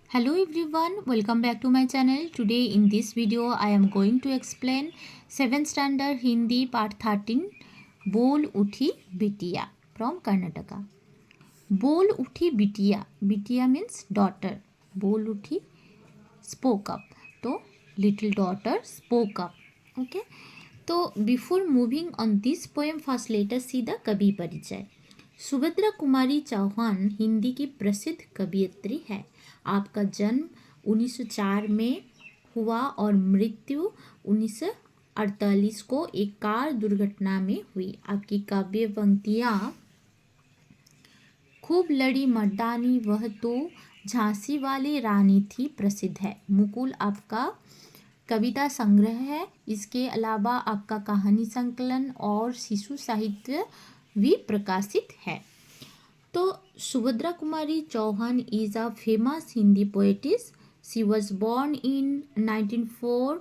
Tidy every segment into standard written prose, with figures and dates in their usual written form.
Hello everyone, welcome back to my channel. Today in this video I am going to explain 7th standard Hindi part 13 Bol Uthi Bitiya from Karnataka. Bol Uthi Bitiya. Bitiya means daughter. Bol Uthi spoke up. So little daughter spoke up. Okay. So before moving on this poem, first let us see the कवि परिचय. सुभद्रा कुमारी चौहान हिंदी की प्रसिद्ध कवयित्री है. आपका जन्म 1904 में हुआ और मृत्यु 1948 को एक कार दुर्घटना में हुई. आपकी काव्य पंक्तियाँ खूब लड़ी मर्दानी वह तो झांसी वाली रानी थी प्रसिद्ध है. मुकुल आपका कविता संग्रह है. इसके अलावा आपका कहानी संकलन और शिशु साहित्य भी प्रकाशित है. तो Subhadra Kumari Chauhan is a famous Hindi poetess. She was born in 1904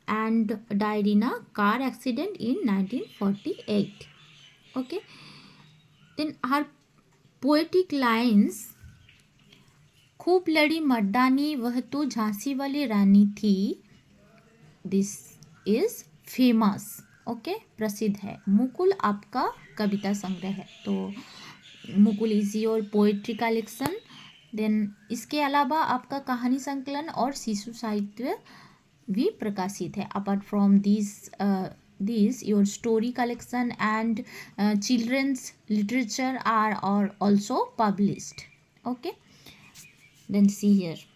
and died in a car accident in 1948. Okay. Then her poetic lines, खूब लड़ी मर्दानी वह तो झांसी वाली रानी थी. This is famous. ओके, प्रसिद्ध है. मुकुल आपका कविता संग्रह है. तो Mukul is your poetry collection. Then इसके अलावा आपका कहानी संकलन और शिशु साहित्य भी प्रकाशित है. Apart from this your story collection and children's literature are also published. Okay, then see here.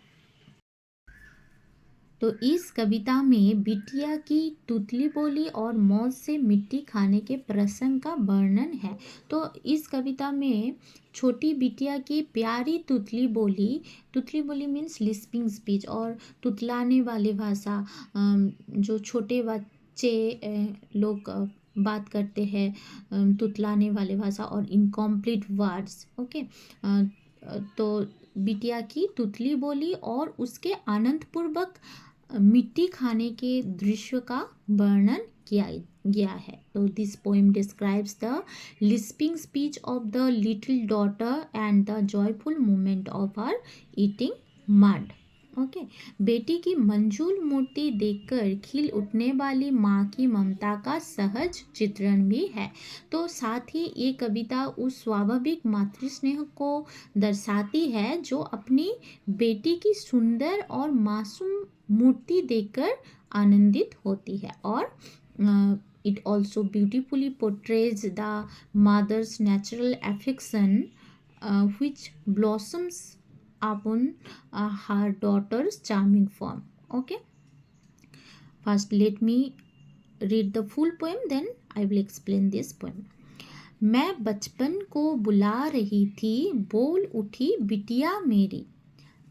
तो इस कविता में बिटिया की तुतली बोली और मौज से मिट्टी खाने के प्रसंग का वर्णन है. तो इस कविता में छोटी बिटिया की प्यारी तुतली बोली मीन्स लिस्पिंग स्पीच और तुतलाने वाली भाषा. जो छोटे बच्चे लोग बात करते हैं तुतलाने वाले भाषा और इनकम्प्लीट वर्ड्स. ओके, तो बिटिया की तुतली बोली और उसके आनंदपूर्वक मिट्टी खाने के दृश्य का वर्णन किया गया है. तो this poem describes the lisping speech of the little daughter and the joyful moment of her eating mud. Okay, बेटी की मंजूल मूर्ति देखकर खिल उठने वाली माँ की ममता का सहज चित्रण भी है. तो साथ ही ये कविता उस स्वाभाविक मातृस्नेह को दर्शाती है जो अपनी बेटी की सुंदर और मासूम मूर्ति देखकर आनंदित होती है. और it also beautifully portrays the mother's natural affection which blossoms upon her daughter's charming form. Okay, first let me read the full poem, then I will explain this poem. मैं बचपन को बुला रही थी, बोल उठी बिटिया मेरी,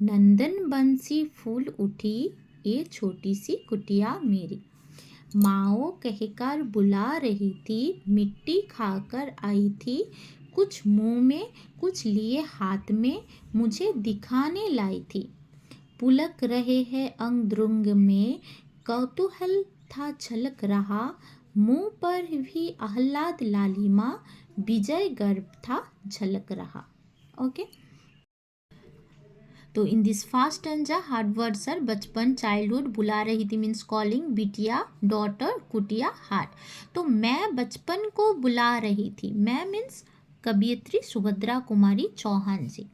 नंदन बंसी फूल उठी ये छोटी सी कुटिया मेरी. माओ कहकर बुला रही थी, मिट्टी खाकर आई थी, कुछ मुंह में कुछ लिए हाथ में मुझे दिखाने लाई थी. पुलक रहे हैं अंग द्रुंग में, कौतूहल था झलक रहा, मुंह पर भी आह्लाद लालिमा, विजय गर्व था झलक रहा. ओके, तो in this first stanza hard words are बचपन, चाइल्डहुड, बुला रही थी मीन्स कॉलिंग, बिटिया डॉटर, कुटिया हार्ट. तो मैं बचपन को बुला रही थी. मैं मीन्स कवियत्री सुभद्रा कुमारी चौहान जी.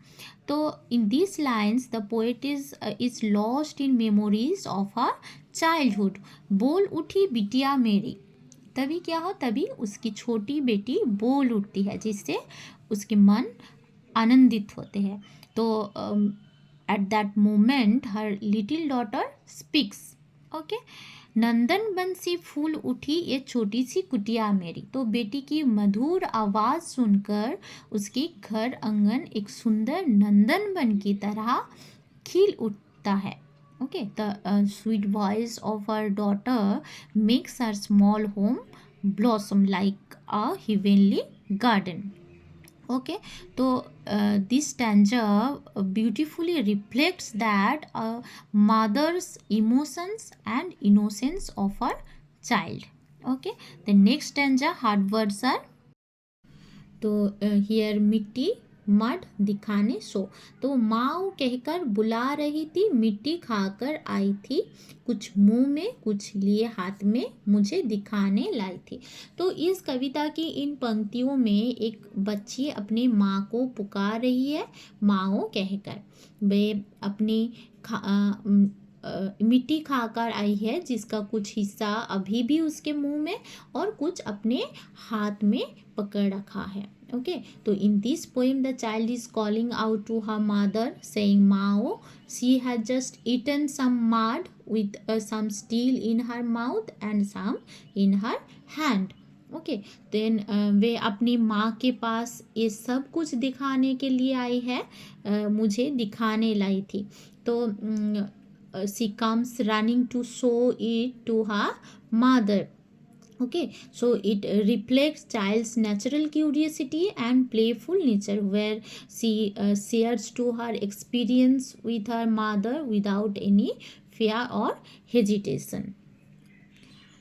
तो in this lines the poet is lost in memories of her childhood. बोल उठी बिटिया मेरी, तभी क्या हो, तभी उसकी छोटी बेटी बोल उठती है जिससे उसके मन आनंदित होते हैं. तो at that moment her little daughter speaks. Okay, नंदन बंसी फूल उठी ये छोटी सी कुटिया मेरी. तो बेटी की मधुर आवाज़ सुनकर उसके घर आंगन एक सुंदर नंदन बन की तरह खिल उठता है. Okay, the sweet voice of her daughter makes her small home blossom like a heavenly garden. Okay, so this stanza beautifully reflects that mother's emotions and innocence of her child. Okay, the next stanza hard words are. तो here मिट्टी mud दिखाने सो। तो माओ कहकर बुला रही थी, मिट्टी खाकर आई थी, कुछ मुंह में कुछ लिए हाथ में मुझे दिखाने लाई थी। तो इस कविता की इन पंक्तियों में एक बच्ची अपनी माँ को पुकार रही है माओ कहकर। वे अपनी मिट्टी खाकर आई है जिसका कुछ हिस्सा अभी भी उसके मुंह में और कुछ अपने हाथ में पकड़ रखा है। ओके, तो in this poem the child is calling out to her mother saying माओ she has just eaten some mud with some steel in her mouth and some in her hand। Okay, then वे अपनी माँ के पास ये सब कुछ दिखाने के लिए आई है, मुझे दिखाने लाई थी। तो she comes running to show it to her mother। Okay, so it reflects child's natural curiosity and playful nature, where she shares to her experience with her mother without any fear or hesitation।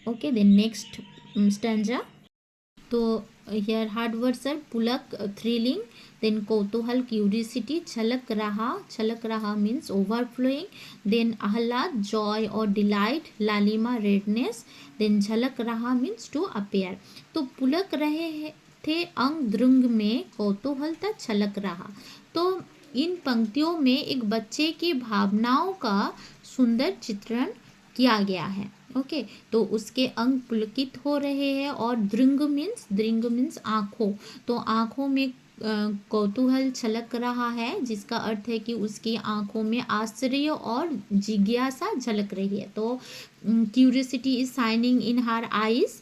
Okay, the next stanza। तो here hard words are पुलक thrilling, then कौतूहल curiosity, छलक रहा means overflowing, then आह्लाद joy और delight, लालिमा redness, then झलक रहा मीन्स टू अपेयर। तो पुलक रहे थे अंग द्रंग में, कौतूहल था छलक रहा। तो इन पंक्तियों में एक बच्चे की भावनाओं का सुंदर चित्रण किया गया है। ओके, तो उसके अंग पुलकित हो रहे हैं और दृंग मीन्स आँखों, तो आँखों में कौतूहल छलक रहा है जिसका अर्थ है कि उसकी आँखों में आश्चर्य और जिज्ञासा झलक रही है। तो curiosity is shining in her eyes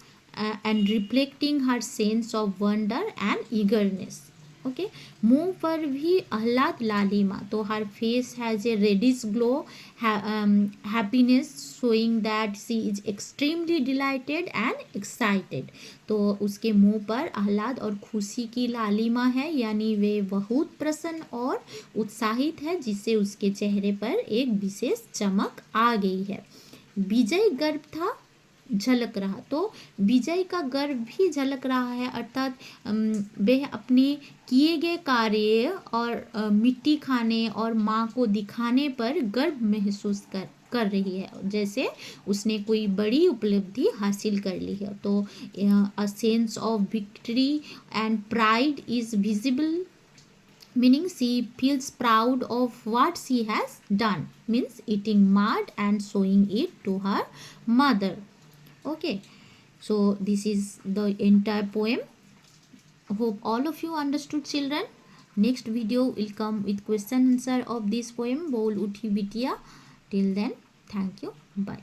and reflecting her sense of wonder and eagerness. Okay, मुंह पर भी आह्लाद लालिमा, तो her face has a reddish glow, happiness showing that she is extremely delighted and excited. तो उसके मुंह पर आह्लाद और खुशी की लालिमा है, यानी वे बहुत प्रसन्न और उत्साहित है, जिससे उसके चेहरे पर एक विशेष चमक आ गई है। विजय गर्व था झलक रहा, तो विजय का गर्व भी झलक रहा है, अर्थात वह अपने किए गए कार्य और मिट्टी खाने और माँ को दिखाने पर गर्व महसूस कर रही है, जैसे उसने कोई बड़ी उपलब्धि हासिल कर ली है। तो a sense of victory and pride is visible, meaning she feels proud of what she has done, means eating mud and showing it to her mother। Okay, so this is the entire poem. Hope all of you understood, children. Next video will come with question answer of this poem, Bol Uthi Bitiya. Till then, thank you, bye।